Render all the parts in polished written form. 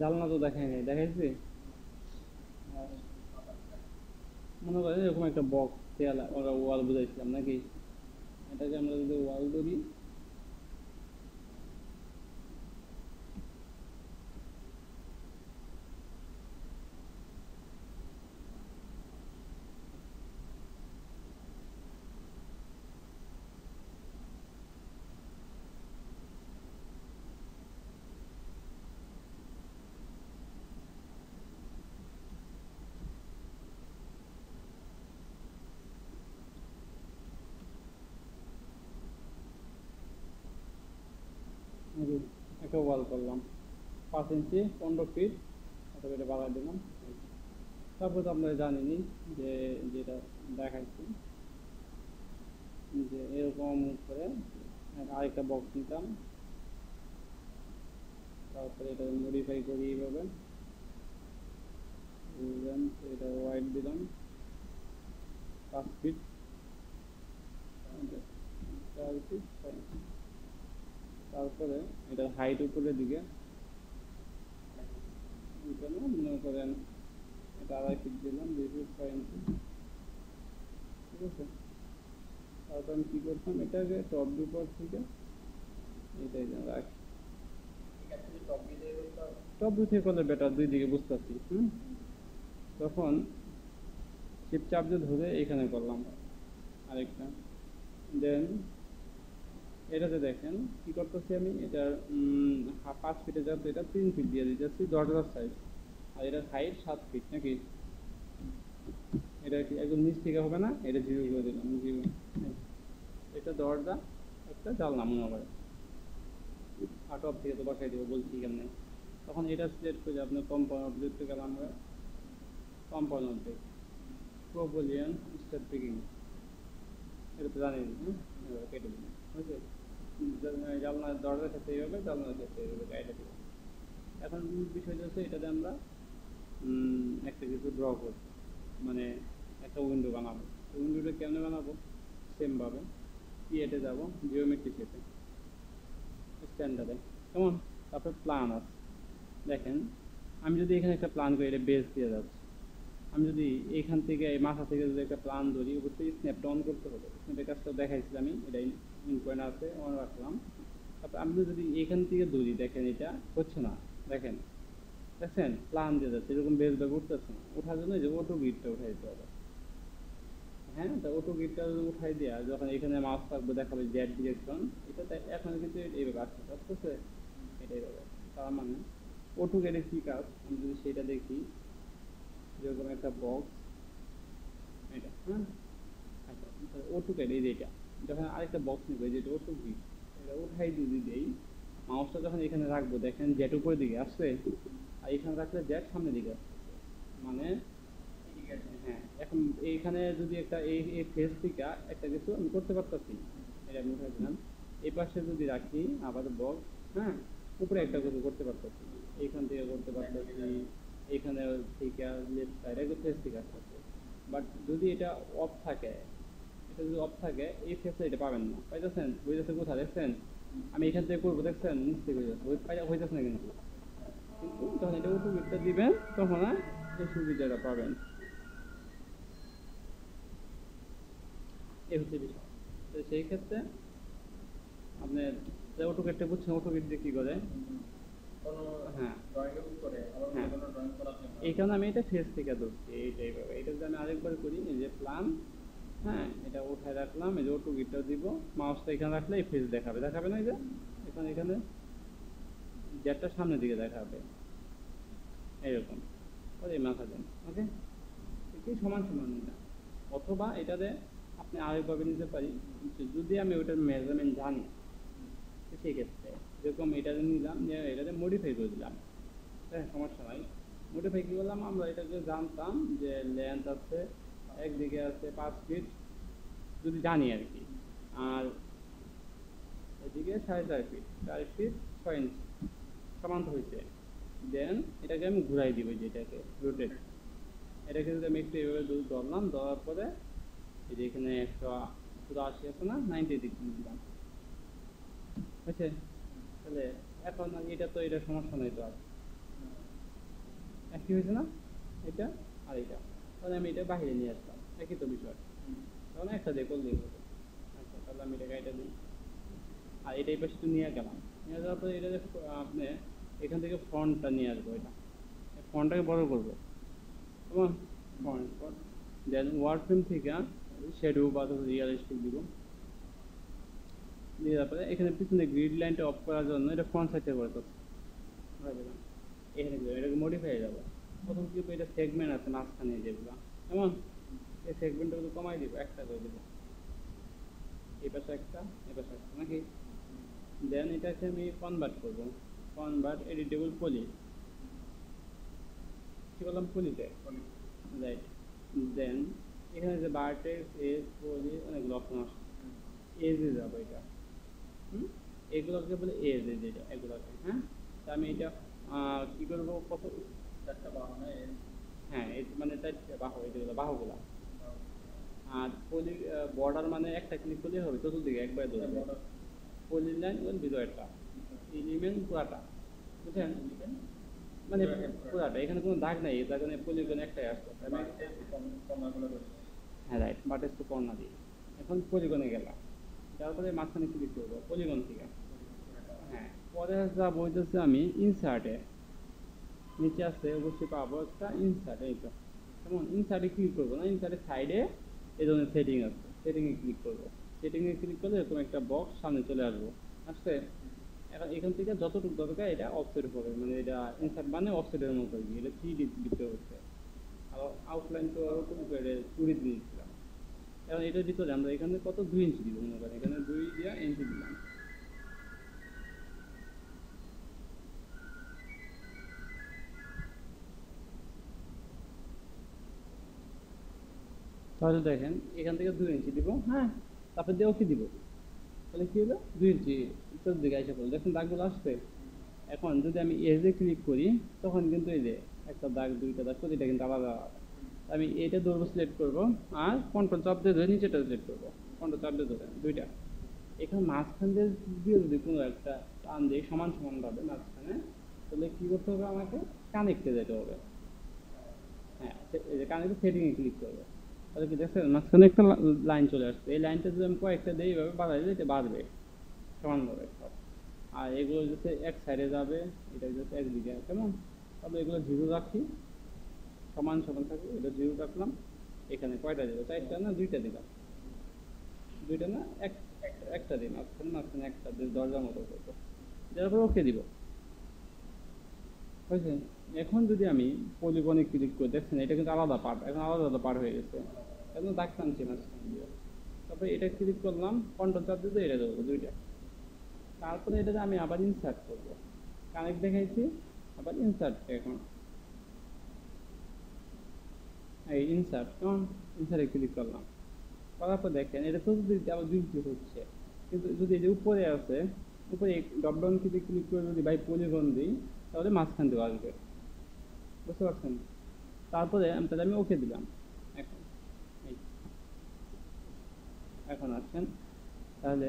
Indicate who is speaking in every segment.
Speaker 1: জানলা তো দেখাই নাই, দেখাইছি। মনে করেন এরকম একটা বক্স দেয়াল ওরা ওয়াল বুঝাইছিলাম নাকি, এটাকে আমরা যদি ওয়াল ধরি, এই যে একটা ওয়াল করলাম 5 ইঞ্চি 15 ফিট, অথবা এটা বাড়াই দিলাম। তারপর তো আপনারা জানেনই যে যেটা দেখাইছি, যে এরকম করে আরেকটা বক্স নিতাম, তারপরে এটা মডিফাই করি এইভাবে। বুঝলেন? এটা ওয়াইড দিলাম 5 ফিট, 4 ফিট 6 ইঞ্চি। তারপরে এটার হাইট উপরের দিকে এখানে মনে করেন এটা 2.5 ফিট দিলাম, 2 ফিট 6 ইঞ্চি। ঠিক আছে, তারপর আমি কী করতাম, এটাকে টপ ভিউ পর থেকে এটাই যেন রাখি। টপ ভিউ থেকে করলে বেটার, দুই দিকে বুঝতে পারছি। তখন শিফট চাপ দিয়ে ধরে এখানে করলাম আরেকটা। দেন এটাতে দেখেন কি করতেছি আমি, এটার 5 ফিটে যাতে এটা 3 ফিট দিয়ে দিতেছি দরজার সাইজ, আর এটার হাইট 7 ফিট নাকি। এটা কি একদম নিচ থেকে হবে না, এটা 0 করে দিলাম, 0। এটা দরজা, একটা জানলা মনে করে, আর টপ থেকে তো বসাই দেবো বলছি কেমনে। তখন এটা সিলেক্ট করে আপনার কম্পাউন্ড অবজেক্টে গেলাম আমরা, কম্পাউন্ড অবজেক্ট প্রোপোলিয়ান স্টার পিকিং, এটা তো জানি কেটে দিলাম। বুঝছে? জানলার দরজার ক্ষেত্রে এইভাবে, জানলার ক্ষেত্রে এইভাবে গাইডে দিব। এখন বিষয়টা হচ্ছে এটাতে আমরা একটা কিছু ড্র করব, মানে একটা উইন্ডো বানাবো। উইন্ডোটা কেমনে বানাবো, সেমভাবে ক্রিয়েটে যাব, জিওমেট্রি শেপে, স্ট্যান্ডার্ডে কেমন। তারপর প্ল্যান আছে, দেখেন আমি যদি এখানে একটা প্ল্যান করি, এটা বেস দিয়ে যাচ্ছে। আমি যদি এইখান থেকে এই মাথা থেকে যদি একটা প্ল্যান ধরি, অবশ্যই স্ন্যাপটা অন করতে হবে। স্ন্যাপের কাজটা দেখাইছিলাম আমি, এটা ইন পয়েন্ট আছে, অন রাখলাম। তারপর আমি যদি এখান থেকে ধরি, দেখেন এটা হচ্ছে না, দেখেন দেখছেন প্ল্যান দিয়ে যাচ্ছে, এরকম বেস ব্যাগ উঠতেছে না। ওঠার জন্য যে অটো গিটটা উঠাই দিতে হবে। হ্যাঁ, তা অটো গিটটা উঠাই দেওয়া, যখন এখানে মাউস থাকবে দেখাবে জেড ডিরেকশন, এটা এখন কিন্তু এইভাবে আসছে, আসতেছে এটাই হবে। তার মানে অটো গেটের কী কাজ, আমি যদি সেটা দেখি, যেরকম একটা বক্স এটা, আচ্ছা অটো গেট এই যে এটা, যখন আরেকটা বক্স নেবে যেটা অটো গিট, এটা উঠাই যদি দেই, মাউসটা যখন এখানে রাখবো, দেখেন জেট উপরের দিকে আসছে, আর এখানে রাখলে জেট সামনের দিকে আসছে, মানে হ্যাঁ। এখন এইখানে যদি একটা এই ফেস থেকে একটা কিছু আমি করতে পারতেছি, এটা আমি উঠাই দিলাম। এই পাশে যদি রাখি আবার বক্স, উপরে একটা কিছু করতে পারতেছি, এইখান থেকে করতে পারতেছি, এইখানে থেকে লেফট সাইড একটা ফেস থেকে আসতেছে। বাট যদি এটা অফ থাকে, এটা যদি অফ থাকে, এই ফেসে এটা পাবেন না, পাইতেছেন? বুঝতেছে কোথায় দেখছেন, আমি এখান থেকে করবো, দেখছেন নিচ থেকে হইতেছে না কিন্তু। কিন্তু যখন এটা উঠে দিবেন, তখন এই সুবিধাটা পাবেন। এই হচ্ছে বিষয়। তো সেই ক্ষেত্রে আপনার অটোকেটটা বুঝছেন, অটোকেট দিয়ে কী করে। হ্যাঁ হ্যাঁ, এই কারণে আমি এটা ফেস থেকে ধরছি, এইভাবে। এটা যদি আমি আরেকবার করি, এই যে প্লান, এটা উঠায় রাখলাম, এই যে অটো গিটটা দিব, মাউসটা এখানে রাখলে এই ফেস দেখাবে, দেখাবে না, এই যে এখানে এখানে জেটটা সামনের দিকে দেখাবে, এইরকম ওই মাথা দেন। ওকে, কি সমান সমান না, অথবা এটাতে আপনি আরেকভাবে নিতে পারি, যদি আমি ওইটার মেজারমেন্ট জানি, সেক্ষেত্রে যেরকম এটাতে নিলাম, এটাতে মডিফাই করে দিলাম, হ্যাঁ সমস্যা নাই। মডিফাই কী করলাম, আমরা এটাকে জানতাম যে লেন্থ আছে, একদিকে আছে 5 ফিট, যদি জানি আর কি, আর এদিকে 4.5 ফিট, 4 ফিট 6 ইঞ্চি সমান হয়েছে। দেন এটাকে আমি ঘুরাই দিব, যেটাকে রোটেট, এটাকে যদি আমি একটু এভাবে ধরলাম, ধরার পরে এই যে এখানে 180 আছে না, 90 ডিগ্রি দিলাম, বুঝছে? তাহলে এখন এটা তো এটা সমস্যা নেই তো আর, একই হয়েছে না, এটা আর এটা। তাহলে আমি এটা বাইরে নিয়ে আসলাম, একই তো বিষয়। তখন একটা দিয়ে করলেই হবে। আচ্ছা, তাহলে আমি এটা গাড়িটা দিই, আর এটা এই পাশে তো নিয়ে গেলাম। নিয়ে যাওয়ার পরে এটা আপনি এখান থেকে ফ্রন্টটা নিয়ে আসবো, এটা ফ্রন্টটাকে বড় করবো, কেমন? ফ্রন্ট দেন ওয়ার্ড ফ্রেম থেকে শ্যাডো বা রিয়েলিস্টিক দিব। দিয়ে তারপরে এখানে পিছনে গ্রিড লাইনটা অফ করার জন্য এটা ফ্রন্ট সাইডে করে দিচ্ছি, দিলাম। এখানে দিলাম, এটাকে মডিফাই হয়ে যাবে। প্রথম কি এটা সেগমেন্ট আছে মাঝখানে যেগুলো, কেমন? এই সেগমেন্টগুলো কমাই দিব, একটা করে দিব, এই পাশে একটা, এই পাশে একটা, নাকি? দেন এটাকে আমি কনভার্ট করব, কনভার্ট এডিটেবল পলি, কি বললাম, পলিতে, রাইট। দেন এখানে যে ভার্টেক্স এজ পলি অনেকগুলো অপশন আছে, এজে যাবো এটা, এগুলোকে বলে এজ, এজ এটা এগুলোকে, হ্যাঁ। তা আমি এটা কি করবো, কত চারটা বাহু, হ্যাঁ এই মানে চারটে বাহু, এগুলো বাহুগুলা। আর পলি বর্ডার মানে একটা ক্লিক করলেই হবে, চতুর্দিকে একবারে ধরবে। পলির লাইন ওর ভিতরেরটা, এলিমেন্ট পুরাটা, বুঝলেন? মানে পুরাটা, এখানে কোনো দাগ নাই, এই দাগে পলিগন একটাই আসতো। হ্যাঁ রাইট, বাটেস তো কর্নার দিয়ে। এখন পলিগনে গেলাম, তারপরে মাঝখানে ক্লিক করবো পলিগন থেকে। হ্যাঁ, পরে যা বলতেছে আমি ইনসার্টে, নিচে আসতে অবশ্যই পাবো একটা ইনসার্ট, এই তো। যেমন ইনসার্টে ক্লিক করবো না, ইনসার্টের সাইডে এই ধরনের সেটিং আছে, সেটিংয়ে ক্লিক করবো। সেটিংয়ে ক্লিক করলে এরকম একটা বক্স সামনে চলে আসবো, আসছে। এখন এখান থেকে যতটুকু দরকার এটা অফসেট হবে, মানে এটা ইনসার্ট মানে অফসেটের মতো আর কি, এটা 3D দিতে হচ্ছে। আর আউটলাইন তো ওরকম করে 2D দিয়েছিলাম। এখন এটার ভিতরে আমরা এখানে কত 2 ইঞ্চি দিব, মনে করেন এখানে 2 দিয়া ইঞ্চি দিলাম। তাহলে দেখেন এখান থেকে 2 ইঞ্চি দিব, হ্যাঁ। তারপর দিয়ে ওকে দিব, তাহলে কি হলো, 2 ইঞ্চি উত্তর দিকে এসে পড়লো, দেখুন দাগগুলো আসছে। এখন যদি আমি এজে ক্লিক করি, তখন কিন্তু এই যে একটা দাগ, দুইটা দাগ, প্রতিটা কিন্তু আলাদা আলাদা। আমি এটা ধরবো, সিলেক্ট করবো, আর কন্ট্রোল চাপ দিয়ে ধরে নিচেটা সিলেক্ট করবো, কন্ট্রোল চাপ দিয়ে ধরে দুইটা। এখানে মাঝখান দিয়ে যদি কোনো একটা টান দিয়ে সমান সমান ভাবে মাঝখানে, তাহলে কি করতে হবে, আমাকে কানেক্টে যেতে হবে। হ্যাঁ, এই যে কানেক্টে সেটিংয়ে ক্লিক করবো, তাহলে কি দেখছেন মাঝখানে একটা লাইন চলে আসছে। এই লাইনটা যদি আমি কয়েকটা দিই এইভাবে বাড়াই দিলে এটা বাড়বে সমানভাবে সব। আর এগুলো যাতে এক সাইডে যাবে, এটা যাতে একদিকে, কেমন? তাহলে এগুলো জিরো রাখি, সমান সমান থাকবে, এটা জিরো রাখলাম। এখানে কয়টা দিল, চারটা না দুইটা দিলাম, দুইটা না একটা দিন, মাঝখানে মাঝখানে একটা দরজার মতো করবো, দেওয়ার পর ওকে দিব, বুঝছেন? এখন যদি আমি পলিগনে ক্লিক করি, দেখছেন এটা কিন্তু আলাদা পার্ট, এখন আলাদা আলাদা পার্ট হয়ে গেছে, এখন দাগ টানছি মাঝখানে দিয়ে। তারপরে এটা ক্লিক করলাম, কন্ট্রোল চাপ দিয়ে এটা দেবো দুইটা। তারপরে এটাতে আমি আবার ইনসার্ট করবো, কানেক্ট দেখাইছি, আবার ইনসার্ট। এখন এই ইনসার্ট, কেমন? ইনসার্টে ক্লিক করলাম, করার পর দেখেন এটা চতুর্দিকে আবার 2 ইঞ্চি হচ্ছে। কিন্তু যদি এই যে উপরে আছে, উপরে ড্রপ ডাউন ক্লিক করে যদি বাই পলিগন দিই, তাহলে মাঝখান দিয়ে আসবে, বুঝতে পারছেন? তারপরে তাহলে আমি ওকে দিলাম। এখন এই এখন আসছেন, তাহলে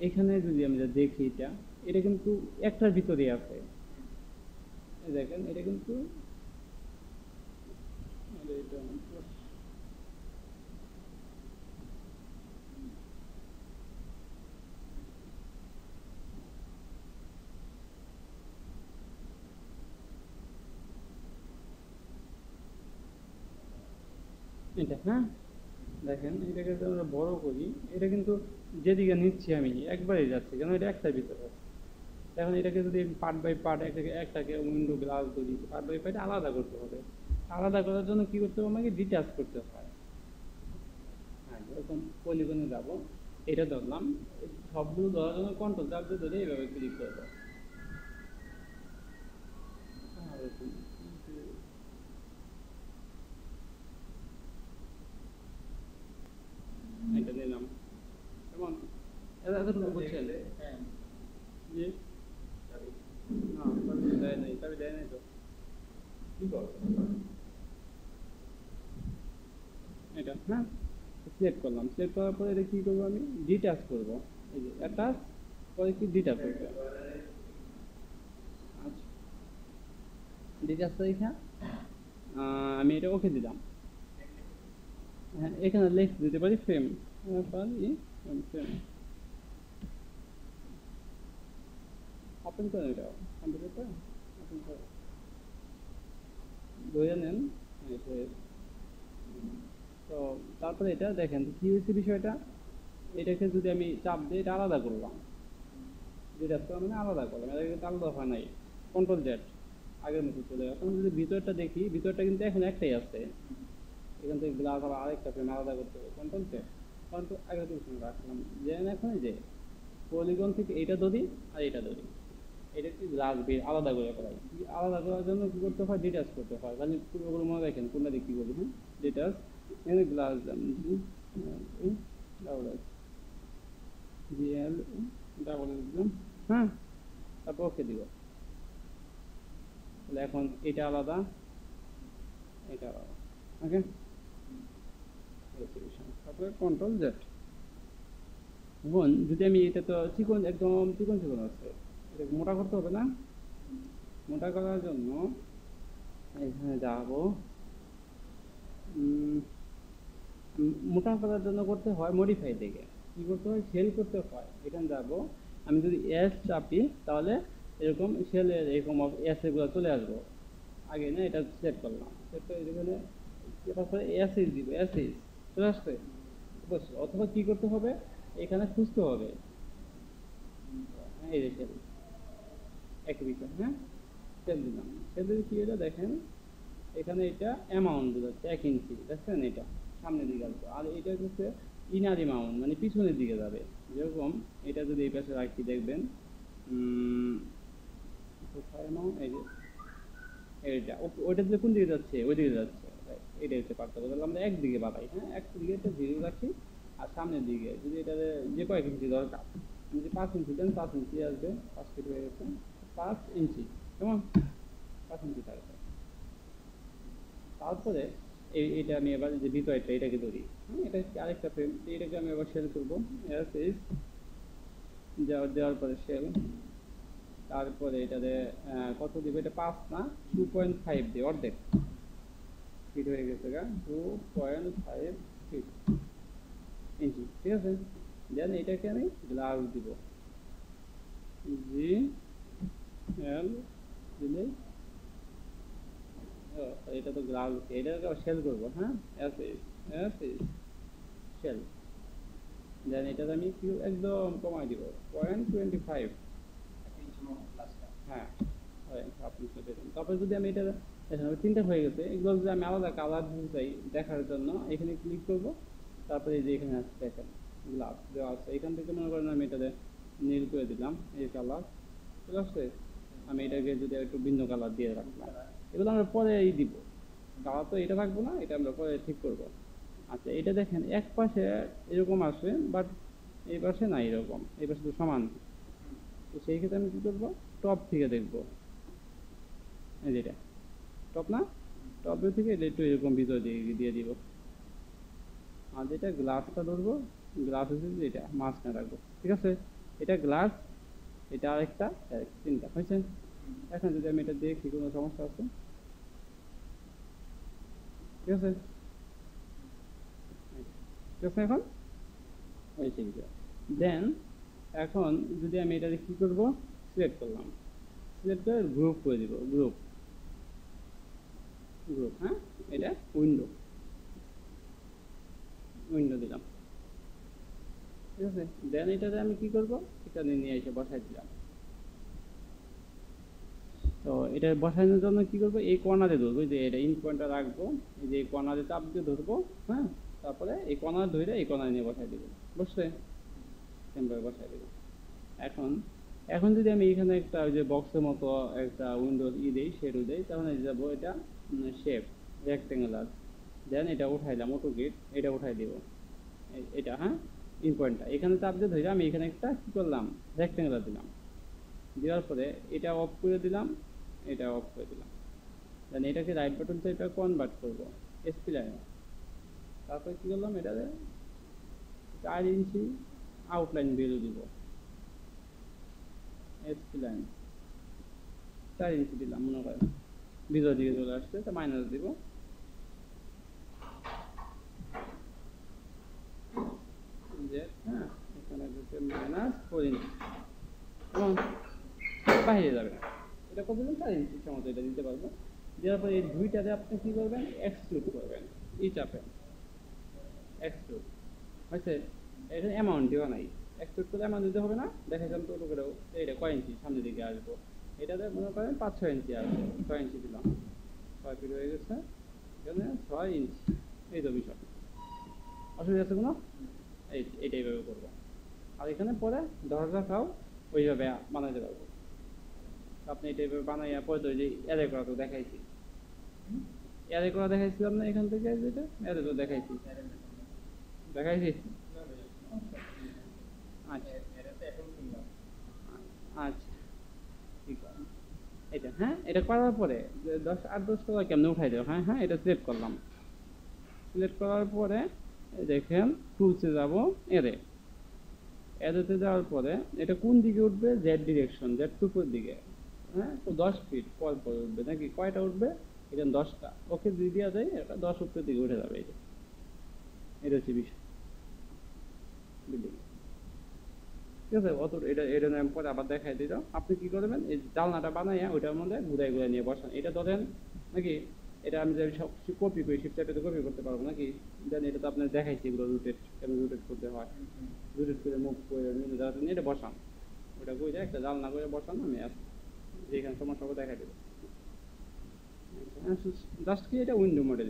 Speaker 1: এখানে যদি আমরা দেখি, এটা এটা কিন্তু একটার ভিতরে আছে, দেখেন এটা কিন্তু এটা এটা, হ্যাঁ। দেখেন এটাকে যদি আমরা বড় করি, এটা কিন্তু যেদিকে নিচ্ছি আমি একবারেই যাচ্ছে, কেন এটা একটার ভিতরে আছে। এখন এটাকে যদি পার্ট বাই পার্ট, একটাকে উইন্ডো গ্লাস ধরি, পার্ট বাই পার্ট আলাদা করতে হবে। আলাদা করার জন্য কি করতে হবে, আমাকে ডিটাচ করতে হয়। হ্যাঁ, এরকম পলিগনে যাবো, এটা ধরলাম, সবগুলো ধরার জন্য কন্ট্রোল চাপ দিয়ে ধরে এইভাবে ক্লিক করবো। এটা নিলাম, কেমন? এতটুকু বুঝছেন? জি, না চাবি দেয় নাই, চাবি দেয় নাই তো। কি করো এটা, হ্যাঁ। সিলেক্ট করলাম, সিলেক্ট করার পরে এটা কি করবো, আমি ডিটাচ করবো, এই যে অ্যাটাচ, পরে কি ডিটাচ করতে। আচ্ছা, ডিটেলস লেখা আমি এটা ওকে দিলাম। হ্যাঁ, এখানে লিখে দিতে পারি ফ্রেম, ফ্রেম ওপেন করেন, এটা কম্পিউটারটা ওপেন করে ধরে নেন। তো তারপরে এটা দেখেন কি হয়েছে বিষয়টা, এটাকে যদি আমি চাপ দিই এটা আলাদা করলাম, যেটা মানে আলাদা করলাম, এটা কিন্তু আলাদা হয় নাই, কন্ট্রোল জেড আগের মতো চলে। এখন যদি ভিতরটা দেখি, ভিতরটা কিন্তু এখন একটাই আছে, এখান থেকে গ্লাস আবার আরেকটা ফ্রেম আলাদা করতে হবে, কন্ট্রোল জেড, কন্ট্রোল আগের পিছনে রাখলাম। যেন এখন যে পলিগন থেকে এইটা ধরি আর এটা ধরি, এটা কি গ্লাস বের আলাদা করে ফেলাই। আলাদা করার জন্য কি করতে হয়, ডিটাচ করতে হয়। মানে পুরোগুলো মনে রাখেন কোনটা দিয়ে কি করি। হ্যাঁ, ডিটাচ, এখানে glass double S GL double S দিলাম। হ্যাঁ, তারপর ওকে দিব। তাহলে এখন এটা আলাদা, এটা আলাদা। ওকে, তারপরে কন্ট্রোল জেড। এখন যদি আমি এটা তো চিকন, একদম চিকন চিকন আছে, এটা মোটা করতে হবে না? মোটা করার জন্য এখানে যাব, মোটা করার জন্য করতে হয় মডিফাই থেকে, কি করতে হয়, সেল করতে হয়। এখানে যাব, আমি যদি এস চাপি তাহলে এরকম সেলের এরকম এস এগুলো চলে আসবো। আগে না এটা সেট করলাম, সেট করে এখানে তারপরে এসএস দিব, এসএস চলে আসছে। অথবা কি করতে হবে, এখানে খুঁজতে হবে, এই যে সেল, একই বিষয়। হ্যাঁ, সেল দিলাম, সেল দিলে কি হলো দেখেন, এখানে এটা অ্যামাউন্ট বোঝাচ্ছে 1 ইঞ্চি, দেখছেন, এটা সামনের দিকে আসবে। আর এটা হচ্ছে ইনার অ্যামাউন্ট, মানে পিছনের দিকে যাবে। যেরকম এটা যদি এই পাশে রাখি দেখবেন, কোথায় অ্যামাউন্ট, এই যে এইটা, ওইটা দিলে কোন দিকে যাচ্ছে, ওই দিকে যাচ্ছে। এটা হচ্ছে পার্থক্য। তাহলে আমরা একদিকে বাড়াই, হ্যাঁ, একদিকে একটা জিরো রাখি, আর সামনের দিকে যদি এটা যে কয়েক ইঞ্চি দরকার, যদি 5 ইঞ্চি দেন 5 ইঞ্চি আসবে, 5 ফিট হয়ে গেছে, 5 ইঞ্চি, কেমন, 5 ইঞ্চি থাকবে। তারপরে এইটা আমি এবার যে ভিতরটা এটাকে ধরি, হ্যাঁ, এটা আরেকটা ফ্রেম, এটাকে আমি এবার শেল করবো, এস দেওয়ার পরে শেল। তারপরে এটাতে কত দিব, এটা 5 না 2.5 দিই, অর্ধেক ফিট হয়ে গেছে গা, 2.5 ফিট ইঞ্চি, ঠিক আছে। দেন এটাকে আমি গ্লাস দিব, জি এল দিলে এটা তো গ্লাস, এটাকে শেল করবো। হ্যাঁ, এস এস শেল। দেন এটাতে আমি কি একদম কমাই দিব, 0.25। হ্যাঁ, তারপরে যদি আমি এটা এখানে 3টা হয়ে গেছে, এগুলো যদি আমি আলাদা কালার দিতে চাই দেখার জন্য, এখানে ক্লিক করব। তারপরে এই যে এখানে আছে দেখেন গ্লাস দেওয়া আছে, এখান থেকে মনে করেন আমি এটাতে নীল করে দিলাম, এই কালার ঠিক আছে। আমি এটাকে যদি একটু ভিন্ন কালার দিয়ে রাখলাম, এগুলো আমরা পরে দিব, কালার তো এটা রাখবো না, এটা আমরা পরে ঠিক করব। আচ্ছা, এটা দেখেন এক পাশে এরকম আসে, বাট এই পাশে না, এরকম এই পাশে তো সমান। তো সেই ক্ষেত্রে আমি কি করবো, টপ থেকে দেখবো, এই যেটা টপ না, টপ ভিউ থেকে এটা একটু এরকম ভিতর দিয়ে দিব। আর যেটা গ্লাসটা ধরবো, গ্লাস হচ্ছে এটা মাঝখানে রাখবো, ঠিক আছে। এটা গ্লাস, এটা আরেকটা, 3টা হয়েছে। এখন যদি আমি এটা দেখি কোনো সমস্যা আছে, ঠিক আছে, ঠিক আছে, এখন হয়েছে বিষয়। দেন এখন যদি আমি এটাতে কি করব, সিলেক্ট করলাম, সিলেক্ট করে গ্রুপ করে দিব, গ্রুপ গ্রুপ, হ্যাঁ, এটা উইন্ডো, উইন্ডো দিলাম, ঠিক আছে। দেন এটাতে আমি কি করব, এখানে নিয়ে এসে বসাই দিলাম। তো এটা বসানোর জন্য কি করব, এই কর্নারে ধরবো, যে এটা ইন পয়েন্টটা রাখবো, এই যে এই কর্নারে চাপ দিয়ে ধরবো, হ্যাঁ, তারপরে এই কর্নার ধরে এই কর্নারে নিয়ে বসাই দেবো, বুঝছে, সেমভাবে বসাই দেবো। এখন এখন যদি আমি এখানে একটা ওই যে বক্সের মতো একটা উইন্ডোজ দেই, শেডও দেই, তাহলে যাবো এটা শেপ রেক্টেঙ্গুলার। দেন এটা উঠাইলাম, অটো গেট, এটা উঠাই দিব, এটা, হ্যাঁ, ইন পয়েন্টটা এখানে চাপ দিয়ে ধরে আমি এখানে একটা কি করলাম, রেক্টেঙ্গুলার দিলাম। দেওয়ার পরে এটা অফ করে দিলাম, এটা অফ করে দিলাম। দেন এটাকে রাইট বাটন থেকে এটা কনভার্ট করবো এসপি লাইনে। তারপরে কি করলাম, এটাতে 4 ইঞ্চি আউটলাইন ভ্যালু দিব, এসপি লাইন 4 ইঞ্চি দিলাম মনে করেন, ভিতর দিকে চলে আসছে, তো মাইনাস দিব। যে হ্যাঁ, এখানে দিতে -4 ইঞ্চি, এবং বাইরে যাবে। এটা কত দিন 4 ইঞ্চি ইচ্ছা মতো এটা দিতে পারবো। দেওয়ার পরে এই দুইটাতে আপনি কি করবেন, এক্সট্রুড করবেন, এই চাপে এক্সট্রুড হয়েছে। এটা অ্যামাউন্ট দেওয়া নাই, এক্সট্রুড করে অ্যামাউন্ট দিতে হবে না। দেখাইছিলাম তো ওটা করেও, এইটা কয় ইঞ্চি সামনের দিকে আসবো, এটাতে মনে করেন 5-6 ইঞ্চি আসবে। 6 ইঞ্চি দিলাম, 6 ফিট হয়ে গেছে, এখানে 6 ইঞ্চি। এই তো বিষয়, অসুবিধা আছে কোনো? এইটা এইভাবে করবো। আর এখানে পরে দরজাটাও ওইভাবে বানাইতে পারবো। আপনি এটা এইভাবে বানাইয়া পরে তো ওই যে অ্যারে করা তো দেখাইছি, অ্যারে করা দেখাইছিলাম না এখান থেকে, যেটা অ্যারে তো দেখাইছি দেখাইছি। আচ্ছা আচ্ছা, ঠিক আছে। এটা হ্যাঁ, এটা করার পরে 10 8 10 টাকা কেমনে উঠাই দেবো। হ্যাঁ হ্যাঁ, এটা সিলেক্ট করলাম। সিলেক্ট করার পরে দেখেন টুলসে যাব, এরে এরেতে যাওয়ার পরে এটা কোন দিকে উঠবে, জেড ডিরেকশন, জেড টুকুর দিকে। হ্যাঁ, তো 10 ফিট পর পর উঠবে নাকি, কয়টা উঠবে, এটা 10টা। ওকে দিয়ে দেওয়া যায়, এটা 10 উপরের দিকে উঠে যাবে। এটা হচ্ছে বিষয়, বিল্ডিং। ঠিক আছে, অত এটা এটা আমি পরে আবার দেখাই দিল। আপনি কি করবেন, এই জানলাটা বানাইয়া ওইটার মধ্যে ঘুরাই ঘুরাই নিয়ে বসান। এটা ধরেন নাকি, এটা আমি যদি সব কপি করি, শিফট চাপে তো কপি করতে পারবো নাকি, দেন এটা তো আপনার দেখাইছি এগুলো রোটেট কেন রোটেট করতে হয়, রোটেট করে মুভ করে নিয়ে এটা বসান। ওটা করে একটা জানলা করে বসান, আমি যেখানে সমস্যা হবে দেখাই দেবো। জাস্ট কি এটা উইন্ডো মডেল।